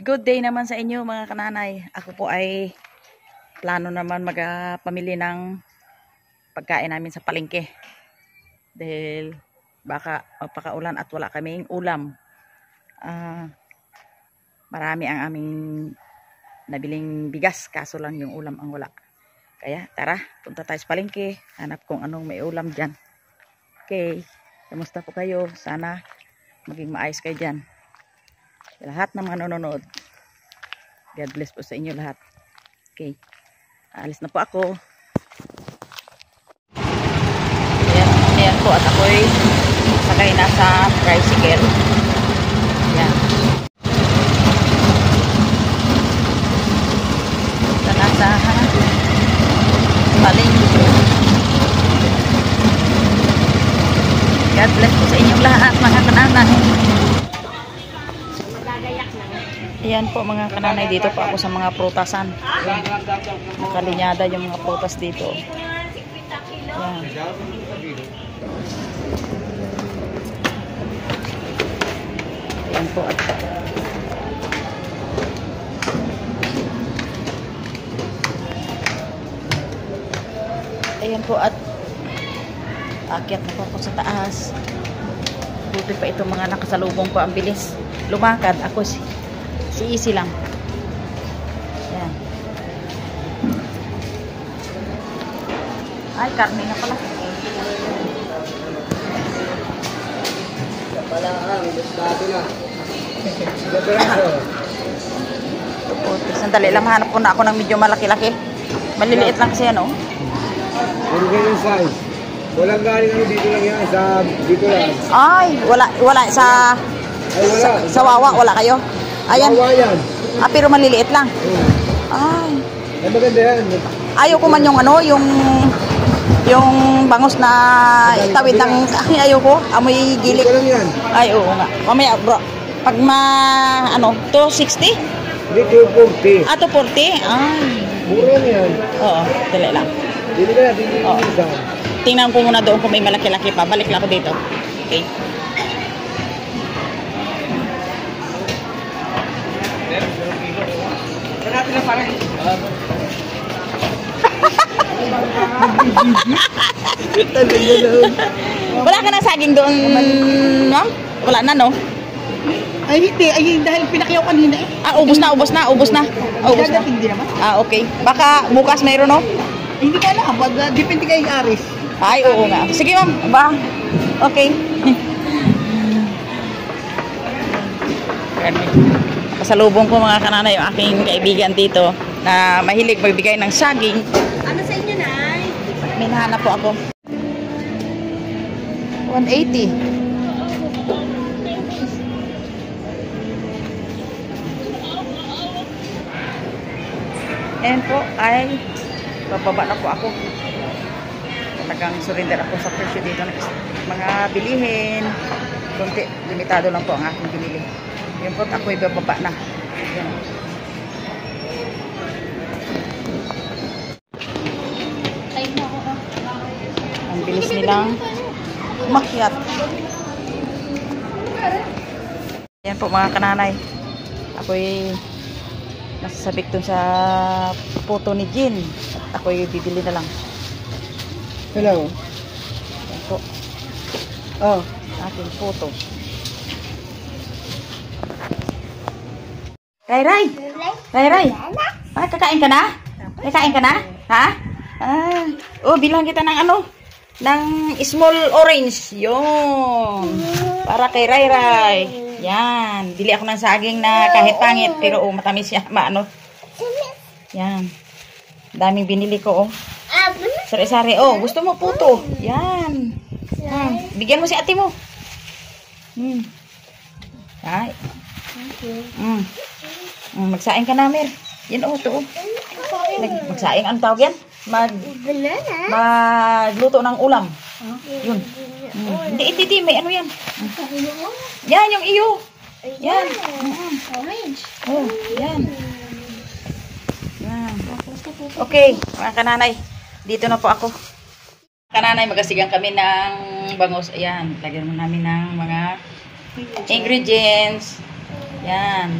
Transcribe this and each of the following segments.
Good day naman sa inyo mga kananay. Ako po ay plano naman magpamili ng pagkain namin sa palengke. Dahil baka magpakaulan at wala kaming ulam. Marami ang aming nabiling bigas, kaso lang yung ulam ang wala. Kaya tara, punta tayo sa palengke. Hanap kung anong may ulam dyan. Okay, kamusta po kayo? Sana maging maayos kayo dyan. Lahat ng mga nanonood. God bless po sa inyo lahat. Okay. Alis na po ako. Ayan po at ako'y sakay na sa tricycle. Ayan. Ito na sa palengke. God bless po sa inyong lahat mga kananay. Ayan po mga kananay, dito po ako sa mga prutasan. Nakalinyada yung mga prutas dito. Ayan. Ayan po at ayan po at akyat na po ako sa taas. Buti pa itong mga nakasalubong ko, ang bilis lumakad. Ako si easy lang. Yan. Ay, karne na pala. Pala ang gustado na. Sandali lang, hanap ko na ako ng medyo malaki-laki. Maliliit lang kasi yan, oh. Puro ganyan size. Walang galing ano dito lang yan. Dito lang. Ay, wala sa... Ay, wala. Sa Wawa, wala kayo? Ayan. Wawa yan. Pero maliliit lang. Ay. Ay, maganda yan. Ayaw ko man yung ano, yung bangos na itawid ng... Ay, ayaw ko. Amoy gilik. Dito lang yan. Ay, oo nga. Mamaya, bro. Pag ano, 260? Hindi, 240. 240? Ay. Mura yan. Oo, dali lang. Dito na, dito na. Tingnan ko muna doon kung may malaki-laki pa. Balik lang ako dito. Okay. Natin na parang. Wala ka ng saging doon, ma'am? Wala na, no? Ay, hindi. Ay, dahil pinakyaw kanina eh. Ubos na. Ubos na. Dadating din naman. Okay. Baka bukas mayroon, no? Hindi ko alam. Depende kay Aris. Ay, oo nga. Sige, ma'am. Ba? Okay. Pasalubong ko mga kananay yung aking kaibigan dito na mahilig magbigay ng saging. Ano sa inyo, Nay? May nahanap po ako. 180. Ayan po ay bababa na po ako. Talagang surrender ako sa presyo dito ng mga bilihin. Kunti, limitado lang po ang aking binili. Yun po, ako'y bababa na. Yan. Ang bilis nilang umakyat. Yan po mga kananay. Ako'y nasasabik dun sa photo ni Jean. Ako'y bibili na lang. Hello. Yan po. Oh. Aking photo. Ray. Ay, kakain ka na? Kakain ka na? Ha? Bilang kita ng ano? Ng small orange. Yun. Para kay Ray. Yan. Bili ako ng saging na kahit pangit. Pero matamis siya. Yan. Daming binili ko, oh. Sari-sari. Gusto mo puto? Yan. Bigyan mo si ate mo. Ay. Magsaing ka na, Mer. Yan, ito. Magsaing, ano tawag yan? Magluto ng ulam. Yun. Hindi, may ano yan. Yan, yung iyo. Yan. Orange. Yan. Okay, mga kananay. Dito na po ako. Kananay, magasigang kami ng bangus. Ayan, lagyan mo namin ng mga ingredients. Yan.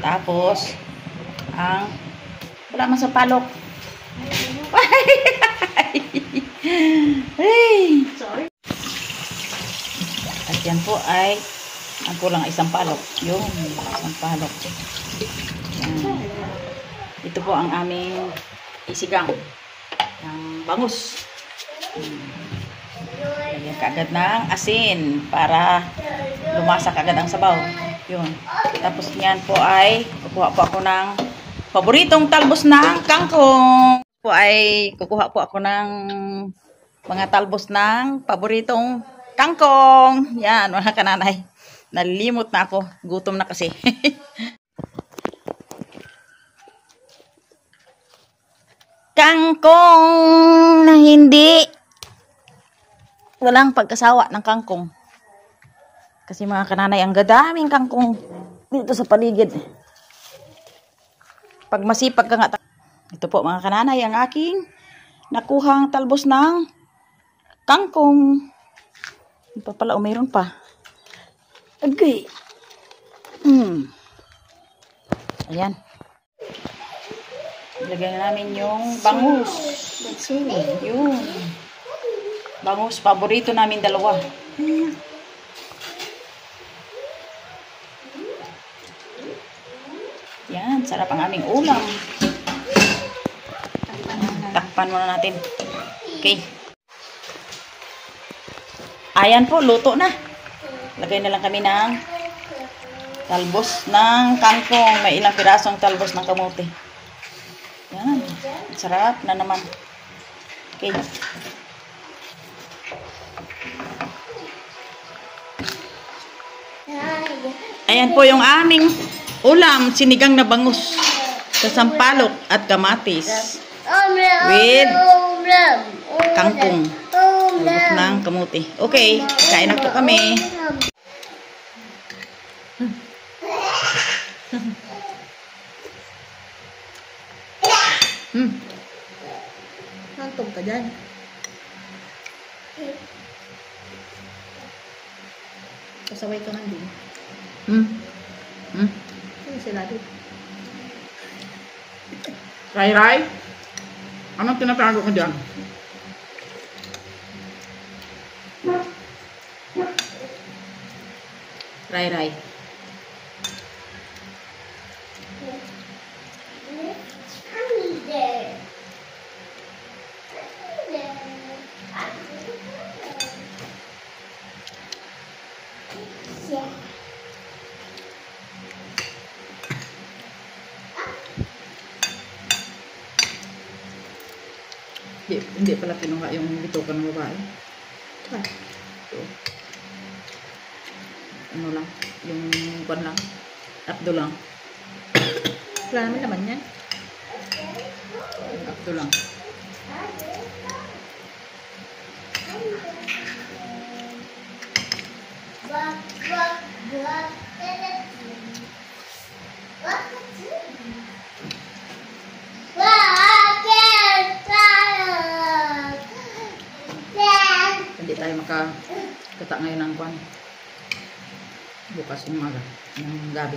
Tapos, wala man sa palok. Ay. Sorry. At yan po ay ang kulang isang palok. Yun, isang palok. Yan. Ito po ang aming isigang ng bangus. Lagyan kaagad ng asin para lumasa kaagad ang sabaw. Yun. Tapos yan po ay kukuha po ako ng paboritong talbos ng kangkong. Kukuha po ako ng mga talbos ng paboritong kangkong. Yan, mga kananay. Nalimot na ako. Gutom na kasi. Kangkong na hindi walang pagkasawa ng kangkong. Kasi mga kananay, ang gadaming kangkong dito sa paligid. Pag masipag ka nga. Ito po mga kananay, ang aking nakuhang talbos ng kangkong. Hindi pa pala, mayroon pa. Okay. Ayan. Ilagay na namin yung bangus. Yun. Bangus, paborito namin dalawa. Yan, sarap ang aming ulam. Takpan muna natin. Okay. Ayan po, luto na. Lagay na lang kami ng talbos ng kangkong. May ilang pirasong talbos ng kamote. Yan. Sarap na naman. Okay. Ayan po yung aming ulam. Sinigang na bangus sa sampalok at kamatis. With kangkong. Talbos ng kamote. Okay. Kain na po kami. Nantog ka dyan. Pasaway ka man din. Ano sila dito? Ray? Anong tinatago ko dyan? Ray. Hindi pala kinuha yung bitukan ng babae. Ito. Ano lang, yung pan lang. Abdo lang. Wala naman naman yan. Abdo lang. Hindi tayo makakita ngayon ng kwan. Bukas umaga, ng gabi.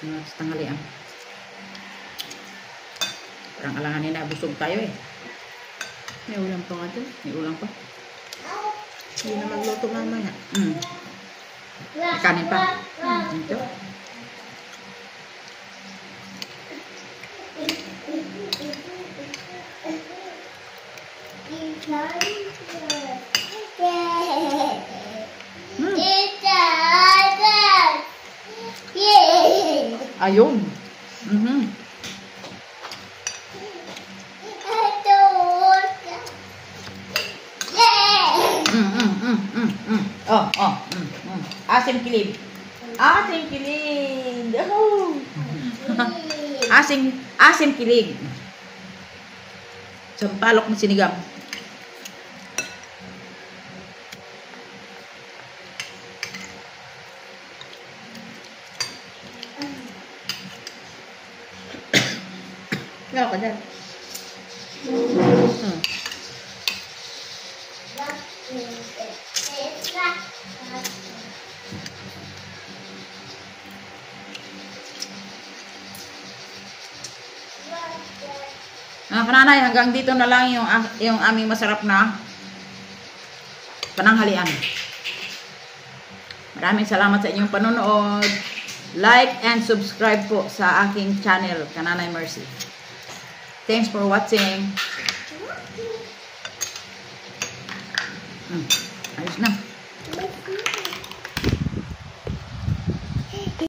Ng tanghalian. Parang alanganin na busog tayo eh. May ulam pa nga dun. May ulam pa. Hindi na magluto mamaya. May kanin pa. Ito. Ayun. Asim kilib. Asim kilib. Oh. Asim kilig. Sampalok na sinigang. Meron ka dyan. Mga kananay, hanggang dito na lang yung aming masarap na pananghalian. Maraming salamat sa inyong panonood. Like and subscribe po sa aking channel, Kananay Mercy. Thanks for watching. Ayos na.